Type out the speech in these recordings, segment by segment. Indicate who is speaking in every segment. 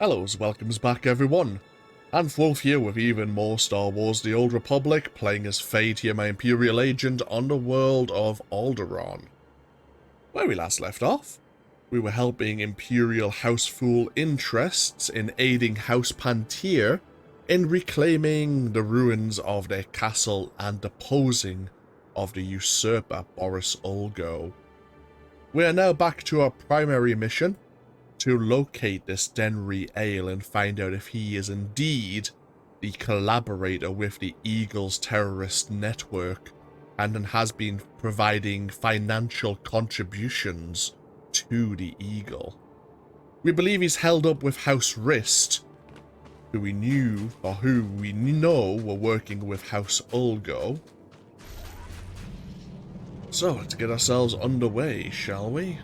Speaker 1: Hellos, welcomes back everyone. And Wolf here with even more Star Wars The Old Republic, playing as Vaedren here, my Imperial Agent, on the world of Alderaan. Where we last left off, we were helping Imperial Houseful interests in aiding House Pantier in reclaiming the ruins of their castle and deposing of the usurper Boris Ulgo. We are now back to our primary mission, to locate this Denri Ale and find out if he is indeed the collaborator with the Eagle's terrorist network and has been providing financial contributions to the Eagle. We believe he's held up with House Rist, who we know were working with House Ulgo. So, let's get ourselves underway, shall we?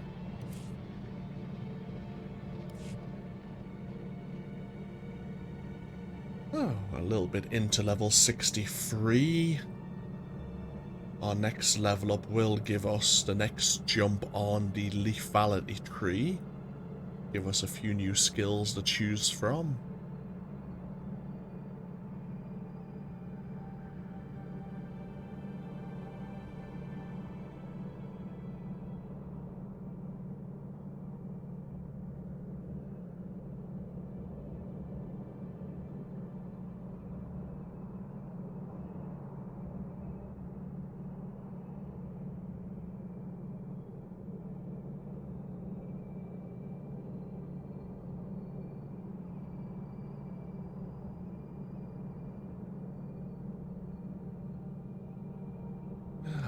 Speaker 1: Oh, a little bit into level 63. Our next level up will give us the next jump on the lethality tree. Give us a few new skills to choose from.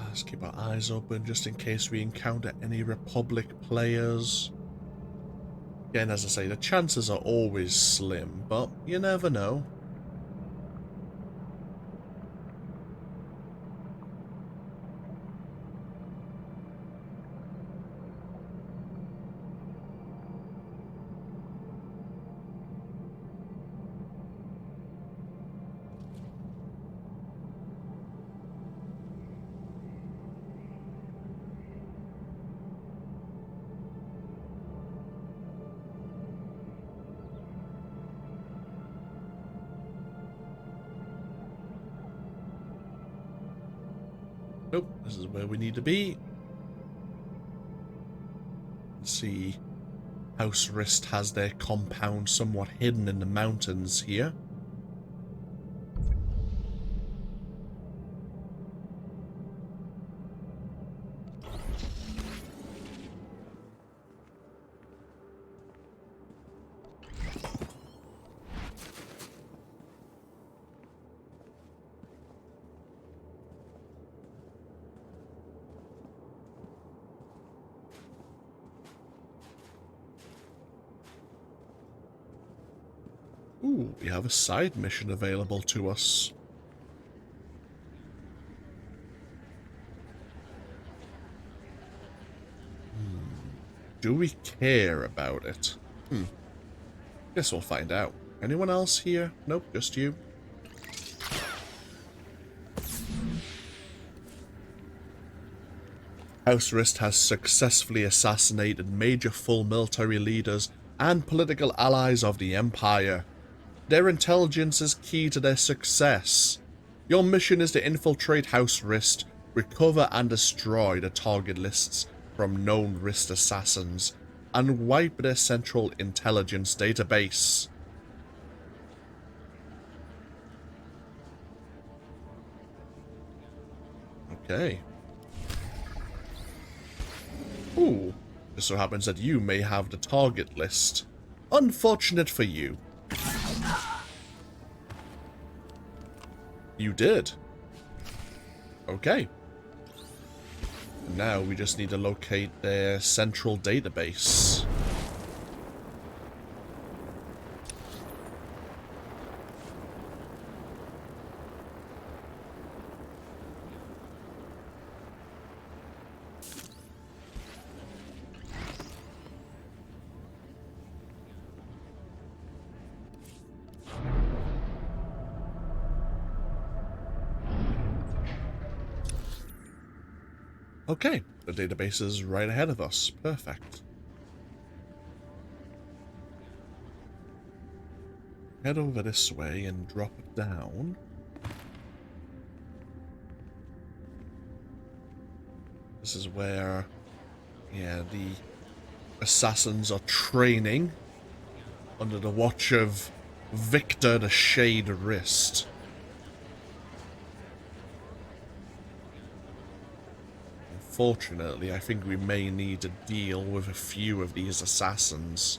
Speaker 1: Let's keep our eyes open just in case we encounter any Republic players. Again, as I say, the chances are always slim, but you never know. Nope, this is where we need to be. Let's see. House Rist has their compound somewhat hidden in the mountains here. Ooh, we have a side mission available to us. Do we care about it? Guess we'll find out. Anyone else here? Nope, just you. House Rist has successfully assassinated major full military leaders and political allies of the Empire. Their intelligence is key to their success. Your mission is to infiltrate House Rist, recover and destroy the target lists from known Rist assassins, and wipe their central intelligence database. Okay. Ooh, just so happens that you may have the target list. Unfortunate for you. You did. Okay. Now we just need to locate their central database. Okay, the database is right ahead of us. Perfect. head over this way and drop it down. This is where, yeah, the assassins are training under the watch of Victor the Shade Wrist. Unfortunately, I think we may need to deal with a few of these assassins.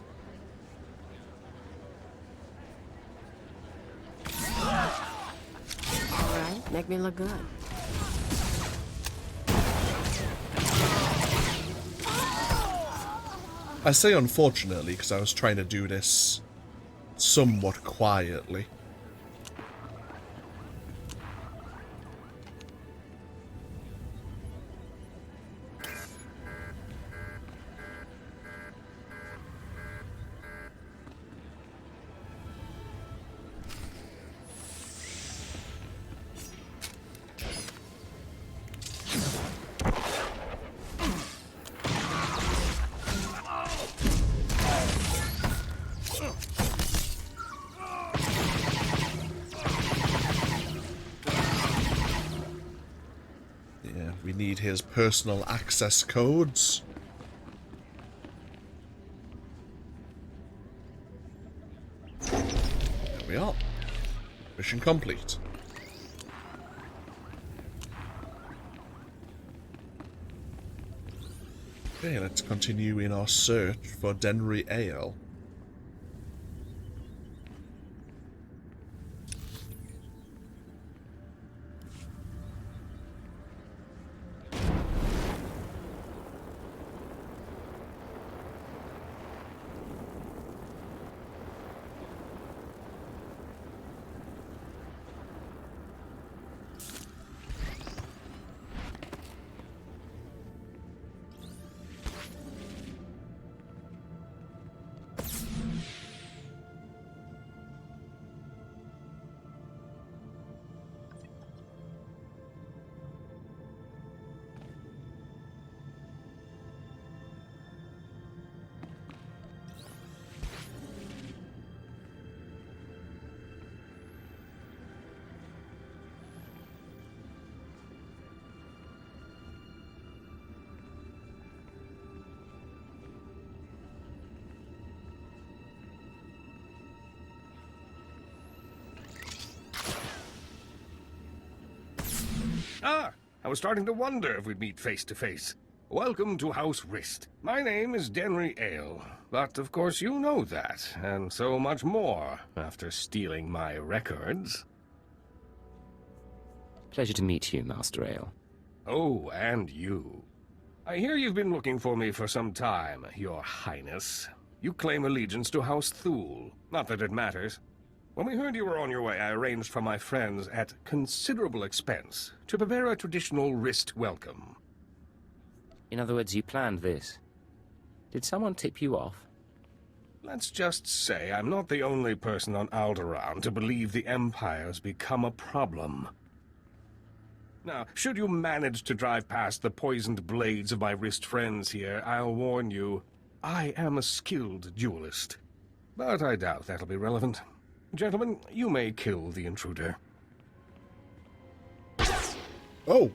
Speaker 2: Alright, make me look good.
Speaker 1: I say unfortunately because I was trying to do this somewhat quietly. We need his personal access codes. There we are. Mission complete. Okay, let's continue in our search for Denri Ale.
Speaker 3: Ah, I was starting to wonder if we'd meet face to face. Welcome to House Wrist. My name is Denri Ale, but of course you know that, and so much more after stealing my records.
Speaker 4: Pleasure to meet you, Master Ale.
Speaker 3: Oh, and you. I hear you've been looking for me for some time, Your Highness. You claim allegiance to House Thule. Not that it matters. When we heard you were on your way, I arranged for my friends at considerable expense to prepare a traditional wrist welcome.
Speaker 4: In other words, you planned this. Did someone tip you off?
Speaker 3: Let's just say I'm not the only person on Alderaan to believe the Empire's become a problem. Now, should you manage to drive past the poisoned blades of my wrist friends here, I'll warn you, I am a skilled duelist. But I doubt that'll be relevant. Gentlemen, you may kill the intruder.
Speaker 1: Oh!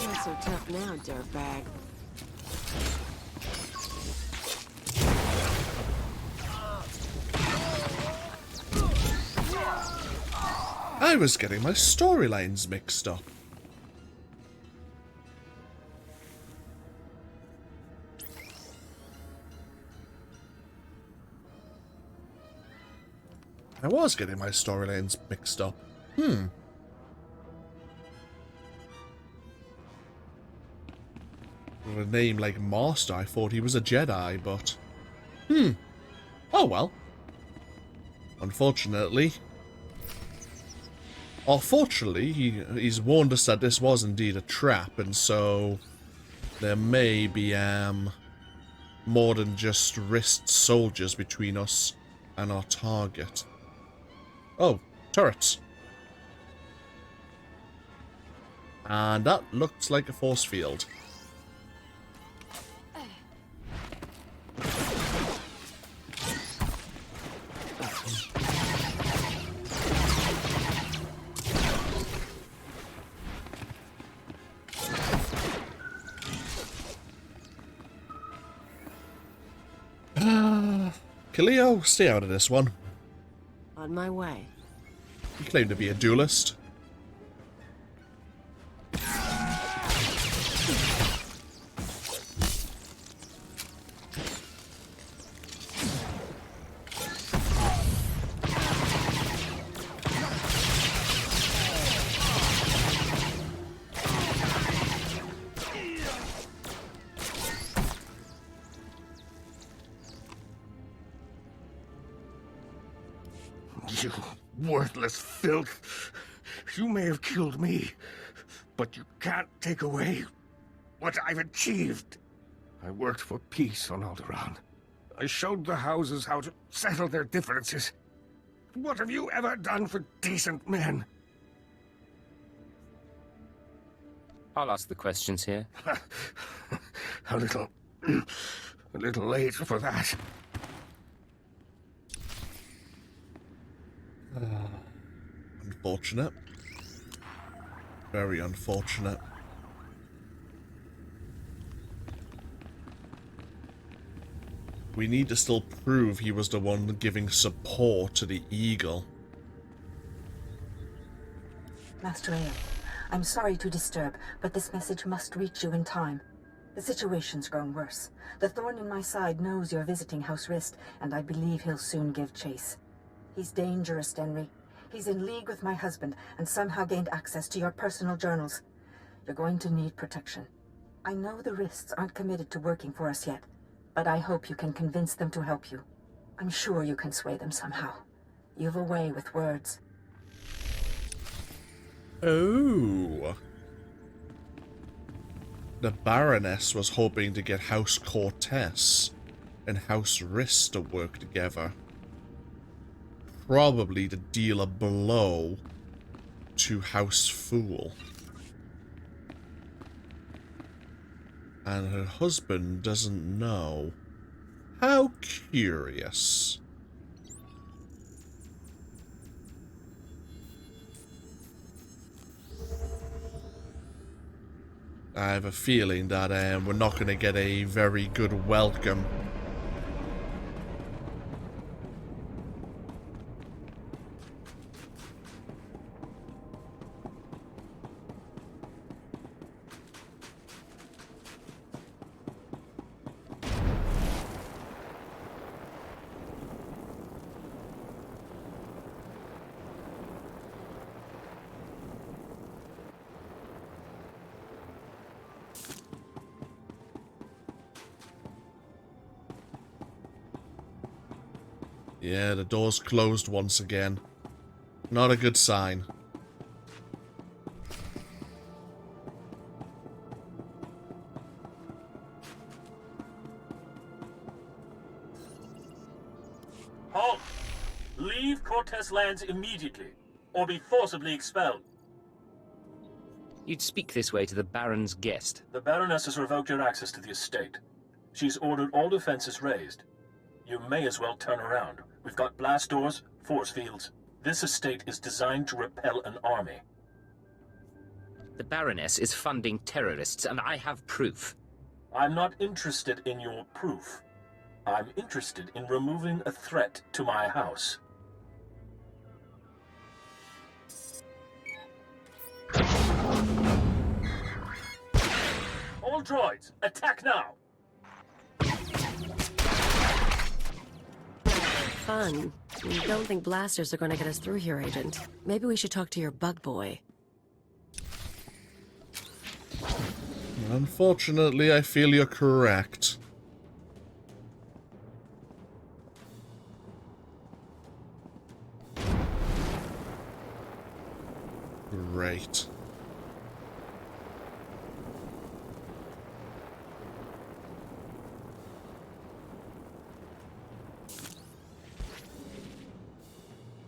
Speaker 2: Not so tough now, dirtbag.
Speaker 1: I was getting my storylines mixed up. I was getting my storylines mixed up. With a name like Master, I thought he was a Jedi, but... Oh well. Unfortunately... Or fortunately, he's warned us that this was indeed a trap, and so... There may be, more than just wrist soldiers between us and our target. Oh, turrets. And that looks like a force field. Kaleo, stay out of this one.
Speaker 2: On my way.
Speaker 1: You claim to be a duelist.
Speaker 3: You worthless filth. You may have killed me, but you can't take away what I've achieved. I worked for peace on Alderaan. I showed the houses how to settle their differences. What have you ever done for decent men?
Speaker 4: I'll ask the questions here.
Speaker 3: a little late for that.
Speaker 1: Unfortunate. Very unfortunate. We need to still prove he was the one giving support to the Eagle.
Speaker 5: Master Aeon, I'm sorry to disturb, but this message must reach you in time. The situation's grown worse. The thorn in my side knows you're visiting House Rist, and I believe he'll soon give chase. He's dangerous, Denri. He's in league with my husband, and somehow gained access to your personal journals. You're going to need protection. I know the Rists aren't committed to working for us yet, but I hope you can convince them to help you. I'm sure you can sway them somehow. You've a way with words.
Speaker 1: Oh. The Baroness was hoping to get House Cortez and House Rist to work together. Probably to deal a blow to House Fool. And her husband doesn't know. How curious. I have a feeling that we're not going to get a very good welcome. Yeah, the door's closed once again. Not a good sign.
Speaker 6: Halt! Leave Cortez lands immediately, or be forcibly expelled.
Speaker 4: You'd speak this way to the Baron's guest.
Speaker 6: The Baroness has revoked your access to the estate. She's ordered all defenses raised. You may as well turn around. We've got blast doors, force fields. This estate is designed to repel an army.
Speaker 4: The Baroness is funding terrorists, and I have proof.
Speaker 6: I'm not interested in your proof. I'm interested in removing a threat to my house. All droids, attack now!
Speaker 2: Fun. You don't think blasters are going to get us through here, Agent? Maybe we should talk to your bug boy.
Speaker 1: Unfortunately, I feel you're correct. Great.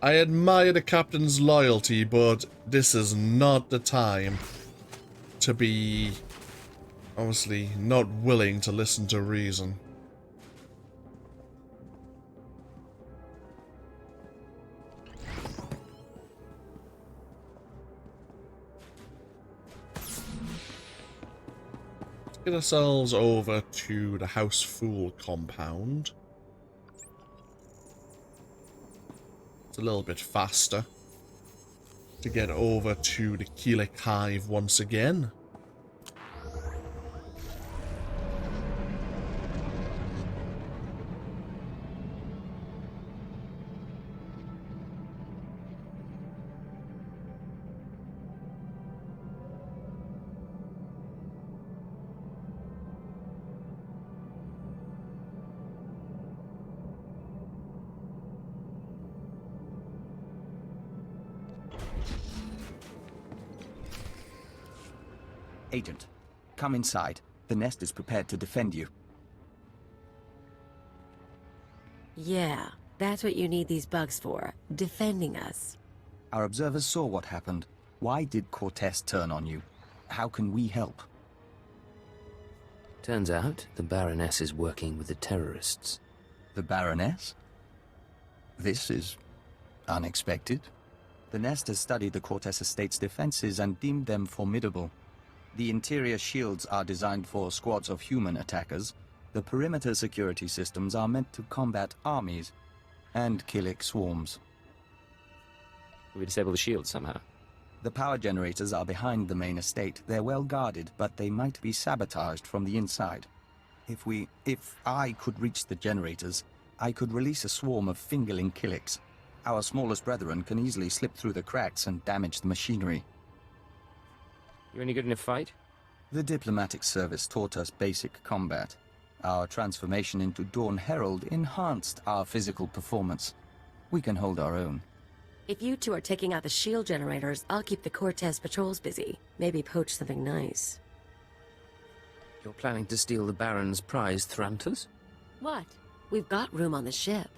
Speaker 1: I admire the captain's loyalty, but this is not the time. to be obviously not willing to listen to reason. Let's get ourselves over to the House Fool compound. It's a little bit faster to get over to the Keelik Hive once again.
Speaker 7: Agent, come inside. The nest is prepared to defend you.
Speaker 2: Yeah, that's what you need these bugs for. Defending us.
Speaker 7: Our observers saw what happened. Why did Cortez turn on you? How can we help?
Speaker 4: Turns out the Baroness is working with the terrorists.
Speaker 7: The Baroness? This is unexpected. The nest has studied the Cortez estate's defenses and deemed them formidable. The interior shields are designed for squads of human attackers. The perimeter security systems are meant to combat armies and Keelik swarms.
Speaker 4: We disable the shield somehow.
Speaker 7: The power generators are behind the main estate. They're well guarded, but they might be sabotaged from the inside. If I could reach the generators, I could release a swarm of fingerling Keeliks. Our smallest brethren can easily slip through the cracks and damage the machinery.
Speaker 4: You any good in a fight?
Speaker 7: The diplomatic service taught us basic combat. Our transformation into Dawn Herald enhanced our physical performance. We can hold our own.
Speaker 2: If you two are taking out the shield generators, I'll keep the Cortez patrols busy. Maybe poach something nice.
Speaker 4: You're planning to steal the Baron's prized Thranters?
Speaker 2: What? We've got room on the ship.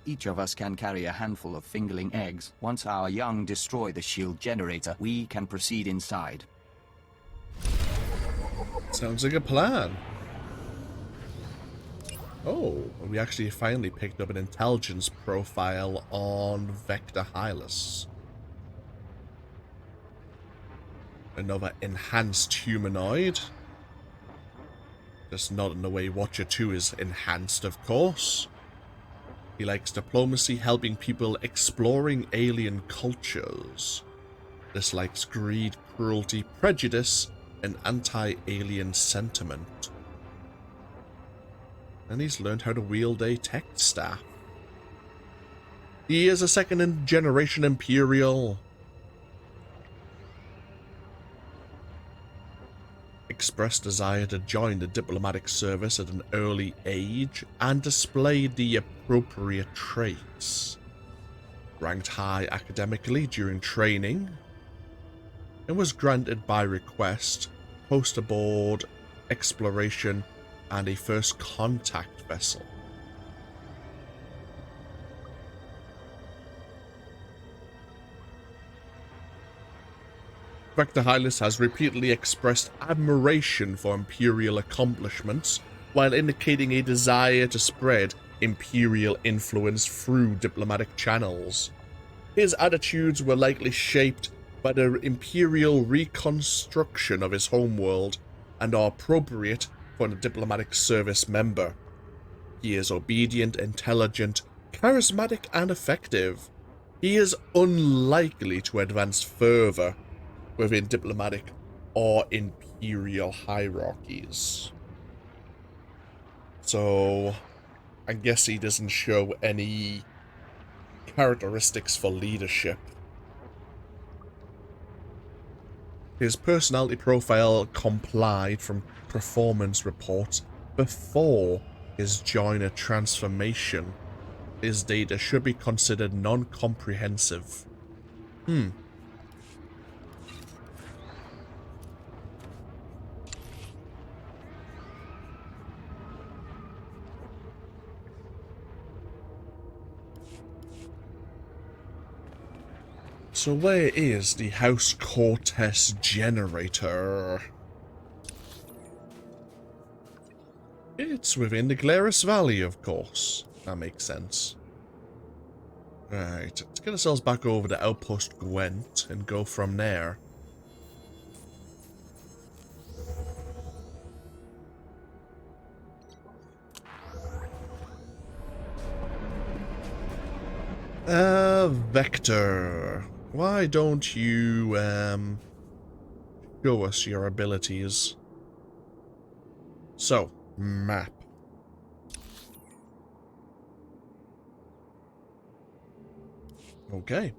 Speaker 7: Each of us can carry a handful of fingerling eggs. Once our young destroy the shield generator, we can proceed inside.
Speaker 1: Sounds like a plan. Oh, we actually finally picked up an intelligence profile on Vector Hylas. Another enhanced humanoid. Just not in the way Watcher 2 is enhanced, of course. He likes diplomacy, helping people exploring alien cultures. Dislikes greed, cruelty, prejudice, and anti-alien sentiment. And he's learned how to wield a tech staff. He is a second-generation Imperial. Expressed desire to join the diplomatic service at an early age and displayed the appropriate traits. Ranked high academically during training and was granted by request post aboard exploration and a first contact vessel. Vector Hylas has repeatedly expressed admiration for Imperial accomplishments, while indicating a desire to spread Imperial influence through diplomatic channels. His attitudes were likely shaped by the Imperial reconstruction of his homeworld and are appropriate for a diplomatic service member. He is obedient, intelligent, charismatic, and effective. He is unlikely to advance further within diplomatic or Imperial hierarchies. So, I guess he doesn't show any characteristics for leadership. His personality profile complied from performance reports before his joiner transformation. His data should be considered non-comprehensive. So where is the House Cortez generator? It's within the Glarus Valley, of course. That makes sense. Right, let's get ourselves back over to Outpost Gwent and go from there. Vector. Why don't you, show us your abilities? So, map. Okay.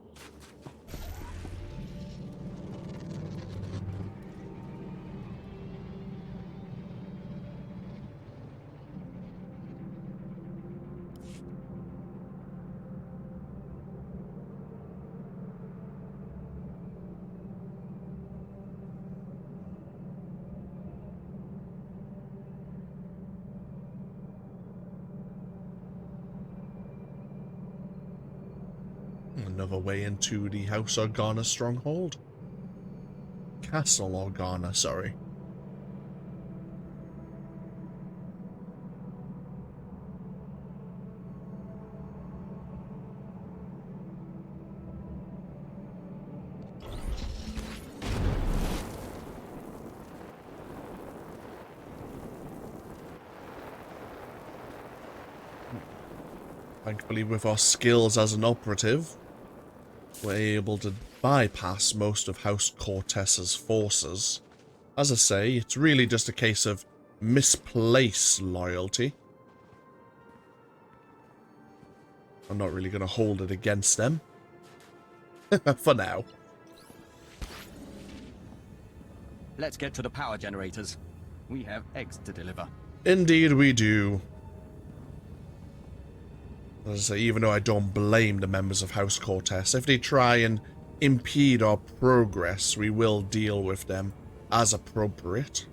Speaker 1: Another way into the House Organa stronghold. Castle Organa, sorry. Thankfully, with our skills as an operative, we're able to bypass most of House Cortez's forces. As I say, it's really just a case of misplaced loyalty. I'm not really going to hold it against them. For now.
Speaker 7: Let's get to the power generators. We have eggs to deliver.
Speaker 1: Indeed we do. As I say, even though I don't blame the members of House Cortez, if they try and impede our progress, we will deal with them as appropriate.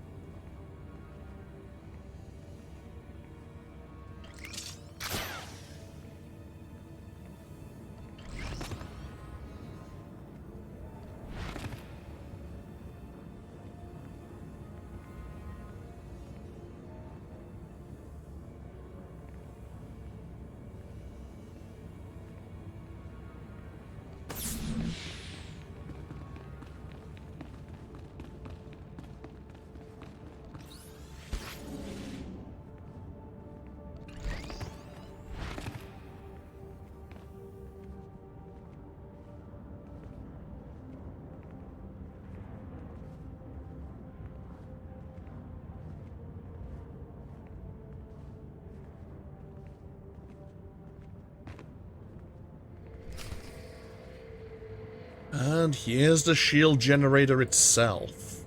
Speaker 1: And here's the shield generator itself.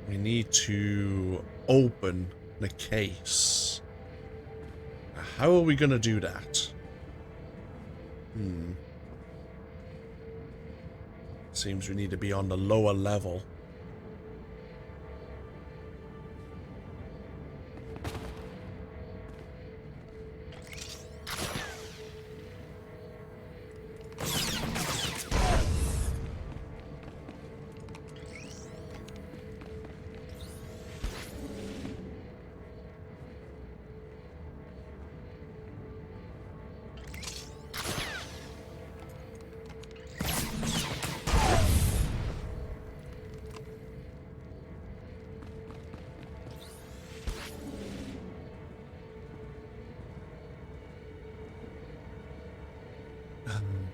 Speaker 1: We need to open the case. How are we going to do that? Seems we need to be on the lower level.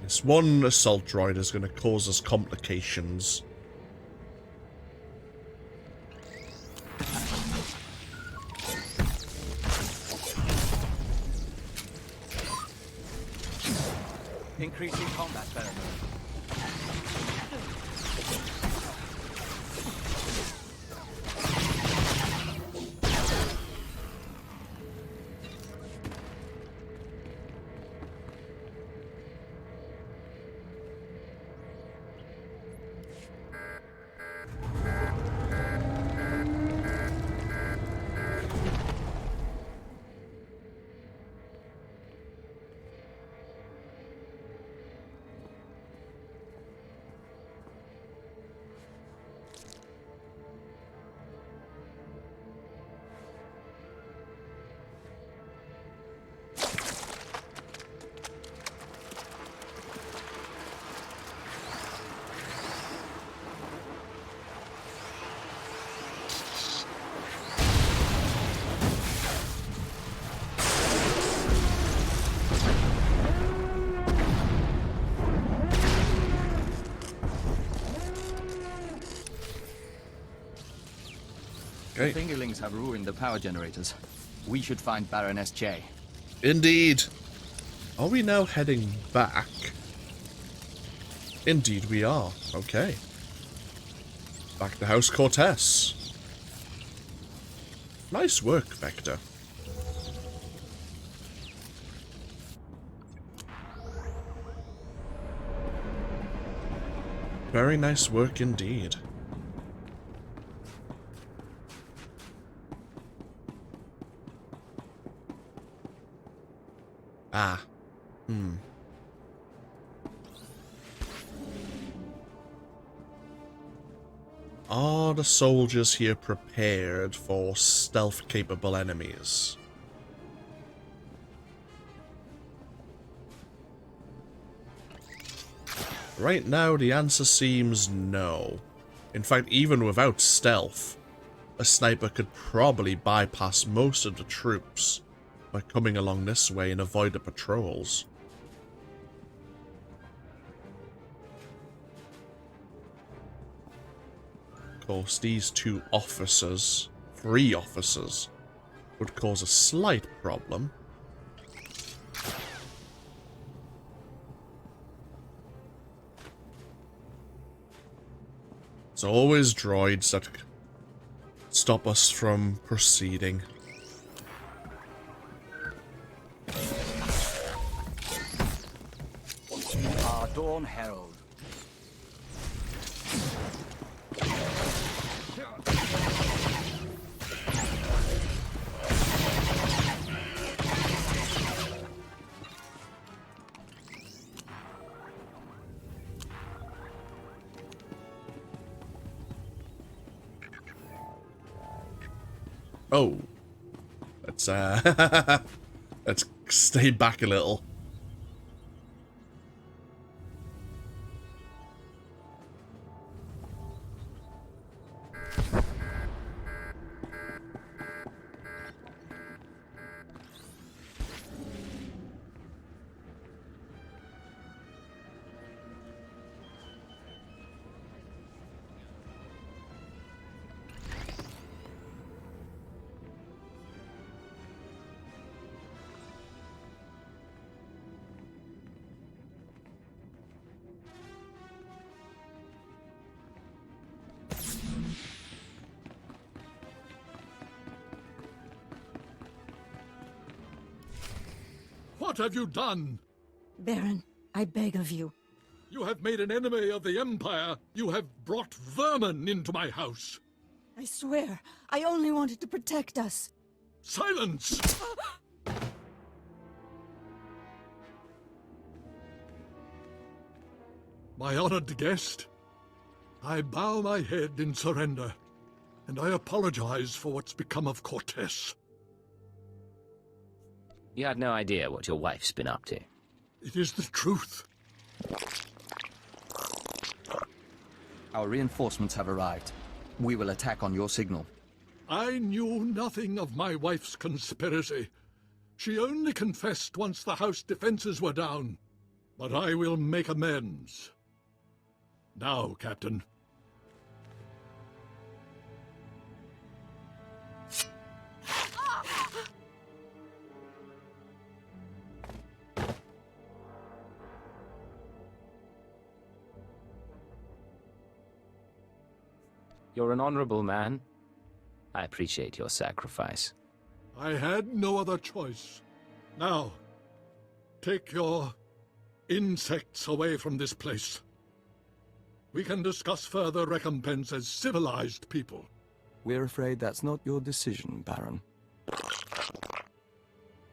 Speaker 1: This one assault droid is going to cause us complications.
Speaker 7: Increasing combat pheromone. The fingerlings have ruined the power generators. We should find Baroness J.
Speaker 1: Indeed. Are we now heading back? Indeed we are. Okay. Back to House Cortez. Nice work, Vector. Very nice work indeed. Ah. Are the soldiers here prepared for stealth-capable enemies? Right now, the answer seems no. In fact, even without stealth, a sniper could probably bypass most of the troops by coming along this way and avoid the patrols. Of course, these three officers, would cause a slight problem. It's always droids that stop us from proceeding.
Speaker 7: Our Dawn Herald.
Speaker 1: Oh. Let's let's stay back a little.
Speaker 8: What have you done?
Speaker 5: Baron, I beg of you.
Speaker 8: You have made an enemy of the Empire. You have brought vermin into my house.
Speaker 5: I swear, I only wanted to protect us.
Speaker 8: Silence! My honored guest, I bow my head in surrender, and I apologize for what's become of Cortez.
Speaker 4: You had no idea what your wife's been up to.
Speaker 8: It is the truth.
Speaker 7: Our reinforcements have arrived. We will attack on your signal.
Speaker 8: I knew nothing of my wife's conspiracy. She only confessed once the house defenses were down. But I will make amends. Now, Captain.
Speaker 4: You're an honorable man. I appreciate your sacrifice.
Speaker 8: I had no other choice. Now, take your insects away from this place. We can discuss further recompense as civilized people.
Speaker 7: We're afraid that's not your decision, Baron.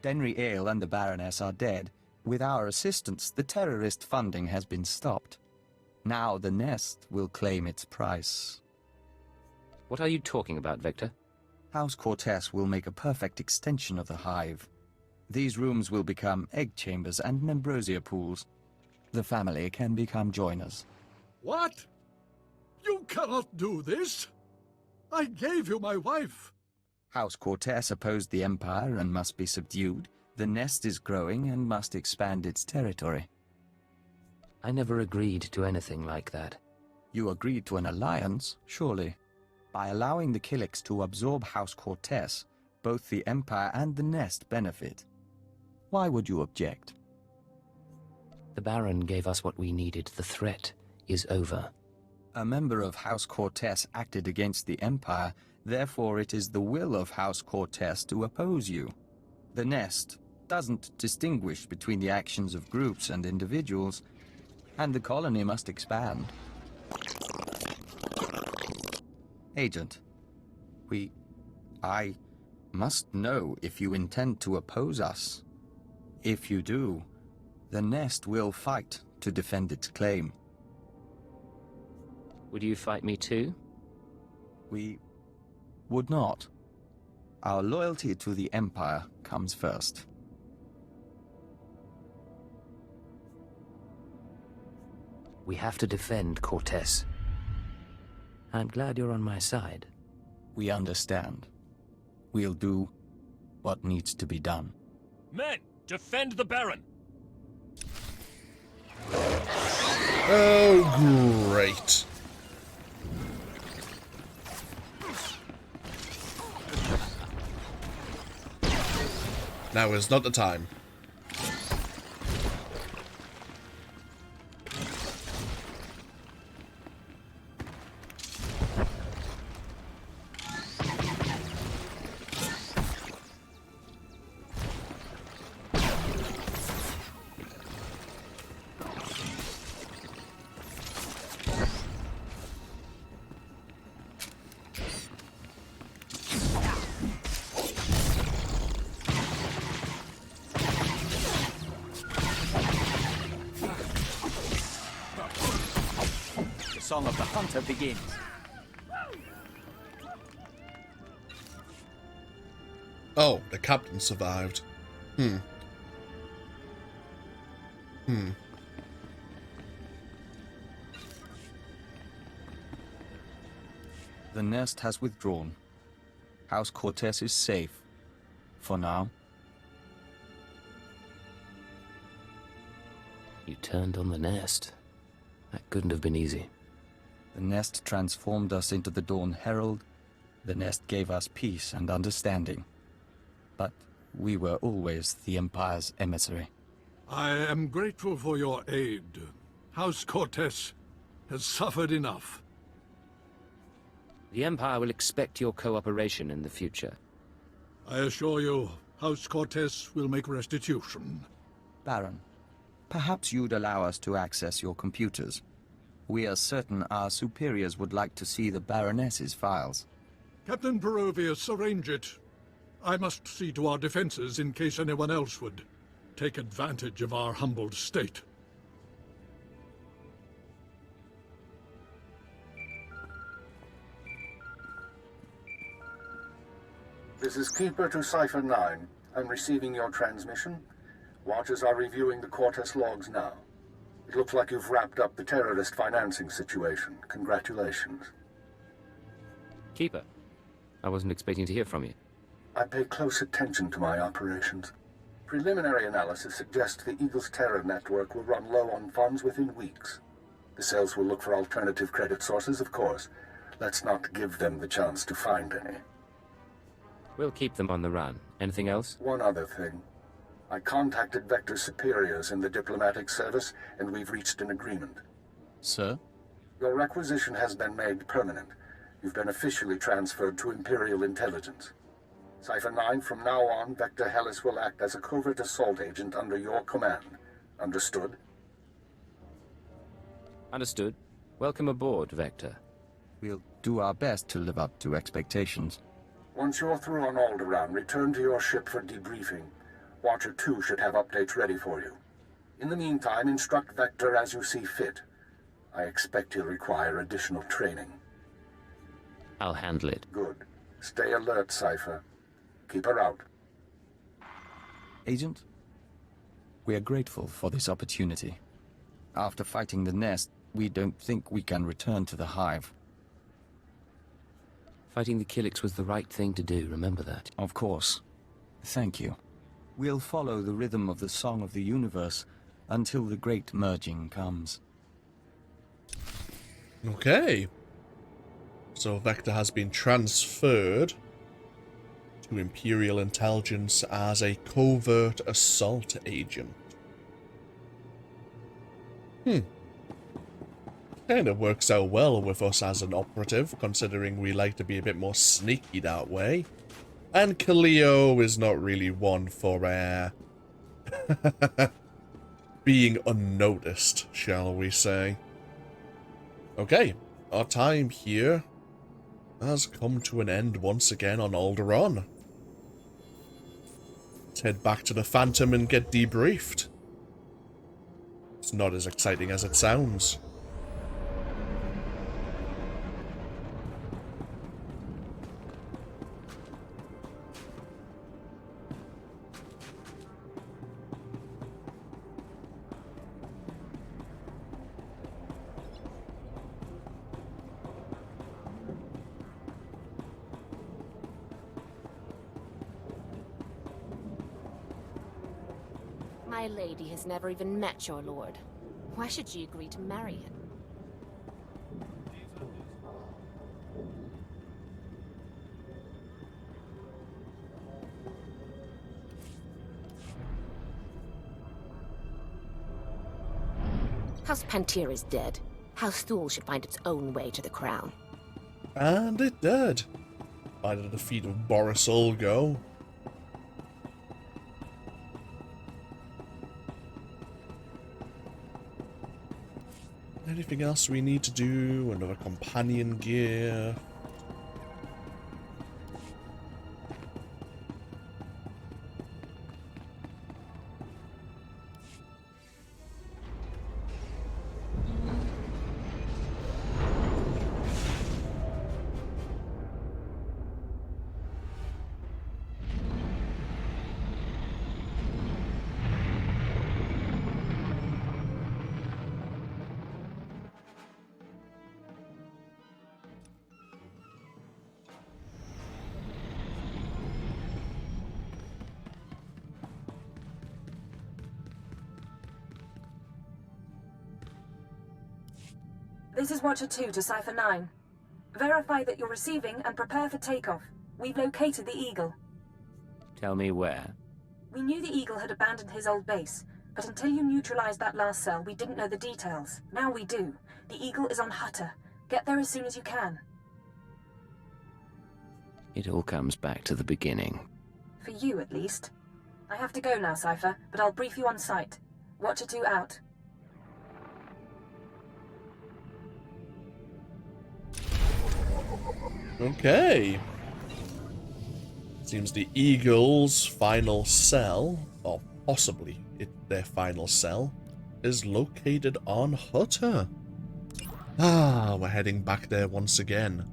Speaker 7: Denri Ale and the Baroness are dead. With our assistance, the terrorist funding has been stopped. Now the nest will claim its price.
Speaker 4: What are you talking about, Victor?
Speaker 7: House Cortez will make a perfect extension of the hive. These rooms will become egg chambers and ambrosia pools. The family can become joiners.
Speaker 8: What? You cannot do this! I gave you my wife!
Speaker 7: House Cortez opposed the Empire and must be subdued. The nest is growing and must expand its territory.
Speaker 4: I never agreed to anything like that.
Speaker 7: You agreed to an alliance, surely. By allowing the Killiks to absorb House Cortez, both the Empire and the Nest benefit. Why would you object?
Speaker 4: The Baron gave us what we needed. The threat is over.
Speaker 7: A member of House Cortez acted against the Empire, therefore it is the will of House Cortez to oppose you. The Nest doesn't distinguish between the actions of groups and individuals, and the colony must expand. Agent, I must know if you intend to oppose us. If you do, the Nest will fight to defend its claim.
Speaker 4: Would you fight me too?
Speaker 7: We would not. Our loyalty to the Empire comes first.
Speaker 4: We have to defend Cortez. I'm glad you're on my side.
Speaker 7: We understand. We'll do what needs to be done.
Speaker 6: Men, defend the Baron!
Speaker 1: Oh, great. Now is not the time.
Speaker 7: The Song of the Hunter begins.
Speaker 1: Oh, the captain survived. The
Speaker 7: Nest has withdrawn. House Cortez is safe. For now.
Speaker 4: You turned on the Nest. That couldn't have been easy.
Speaker 7: The Nest transformed us into the Dawn Herald. The Nest gave us peace and understanding. But we were always the Empire's emissary.
Speaker 8: I am grateful for your aid. House Cortez has suffered enough.
Speaker 4: The Empire will expect your cooperation in the future.
Speaker 8: I assure you, House Cortez will make restitution.
Speaker 7: Baron, perhaps you'd allow us to access your computers. We are certain our superiors would like to see the Baroness's files.
Speaker 8: Captain Perovius, arrange it. I must see to our defenses in case anyone else would take advantage of our humbled state.
Speaker 9: This is Keeper to Cipher 9. I'm receiving your transmission. Watchers are reviewing the Cortez logs now. It looks like you've wrapped up the terrorist financing situation. Congratulations.
Speaker 4: Keeper, I wasn't expecting to hear from you.
Speaker 9: I pay close attention to my operations. Preliminary analysis suggests the Eagle's terror network will run low on funds within weeks. The cells will look for alternative credit sources, of course. Let's not give them the chance to find any.
Speaker 4: We'll keep them on the run. Anything else?
Speaker 9: One other thing. I contacted Vector's superiors in the diplomatic service, and we've reached an agreement.
Speaker 7: Sir?
Speaker 9: Your requisition has been made permanent. You've been officially transferred to Imperial Intelligence. Cipher 9, from now on, Vector Hellis will act as a covert assault agent under your command. Understood?
Speaker 4: Understood. Welcome aboard, Vector.
Speaker 7: We'll do our best to live up to expectations.
Speaker 9: Once you're through on Alderaan, return to your ship for debriefing. Watcher 2 should have updates ready for you. In the meantime, instruct Vector as you see fit. I expect he'll require additional training.
Speaker 4: I'll handle it.
Speaker 9: Good. Stay alert, Cipher. Keep her out.
Speaker 7: Agent, we are grateful for this opportunity. After fighting the Nest, we don't think we can return to the Hive.
Speaker 4: Fighting the Killiks was the right thing to do, remember that.
Speaker 7: Of course. Thank you. We'll follow the rhythm of the Song of the Universe until the Great Merging comes.
Speaker 1: Okay. So Vector has been transferred to Imperial Intelligence as a covert assault agent. Kind of works out well with us as an operative, considering we like to be a bit more sneaky that way. And Kaleo is not really one for being unnoticed, shall we say. Okay, our time here has come to an end once again on Alderaan. Let's head back to the Phantom and get debriefed. It's not as exciting as it sounds.
Speaker 10: My lady has never even met your lord. Why should she agree to marry him? House Pantir is dead. House Thule should find its own way to the crown.
Speaker 1: And it did. By the defeat of Boris Olgo. Anything else we need to do? Another companion gear.
Speaker 5: This is Watcher 2 to Cipher 9. Verify that you're receiving and prepare for takeoff. We've located the Eagle.
Speaker 4: Tell me where.
Speaker 5: We knew the Eagle had abandoned his old base, but until you neutralized that last cell, we didn't know the details. Now we do. The Eagle is on Hutter. Get there as soon as you can.
Speaker 4: It all comes back to the beginning.
Speaker 5: For you, at least. I have to go now, Cipher, but I'll brief you on site. Watcher 2 out.
Speaker 1: Okay. Seems the Eagle's final cell, or possibly their final cell, is located on Hutter. Ah, we're heading back there once again.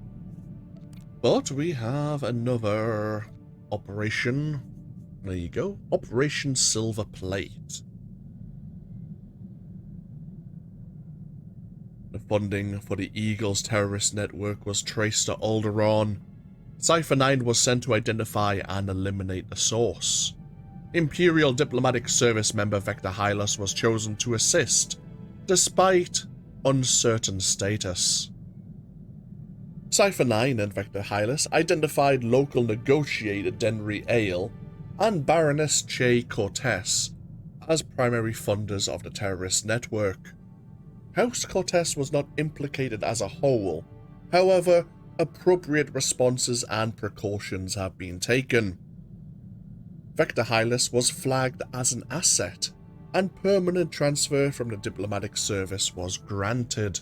Speaker 1: But we have another operation. There you go. Operation Silver Plate. The funding for the Eagle's terrorist network was traced to Alderaan. Cipher 9 was sent to identify and eliminate the source. Imperial Diplomatic Service member Vector Hylas was chosen to assist, despite uncertain status. Cipher 9 and Vector Hylas identified local negotiator Denri Ale and Baroness Che Cortez as primary funders of the terrorist network. House Cortez was not implicated as a whole. However, appropriate responses and precautions have been taken. Vector Hylas was flagged as an asset, and permanent transfer from the diplomatic service was granted.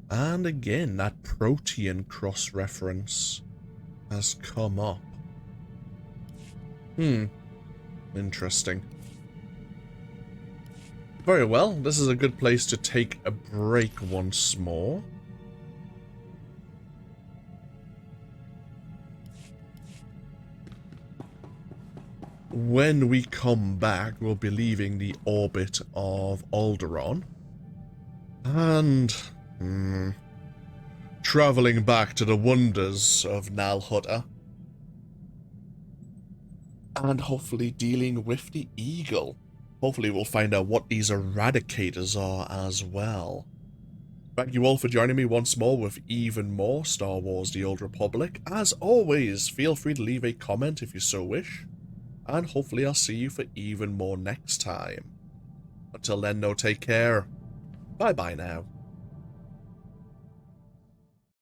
Speaker 1: And again, that Protean cross-reference has come up. Interesting. Very well, this is a good place to take a break once more. When we come back, we'll be leaving the orbit of Alderaan. And traveling back to the wonders of Nal Hutta. And hopefully dealing with the Eagle. Hopefully we'll find out what these eradicators are as well. Thank you all for joining me once more with even more Star Wars The Old Republic. As always, feel free to leave a comment if you so wish, and hopefully I'll see you for even more next time. Until then, no, take care. Bye-bye now.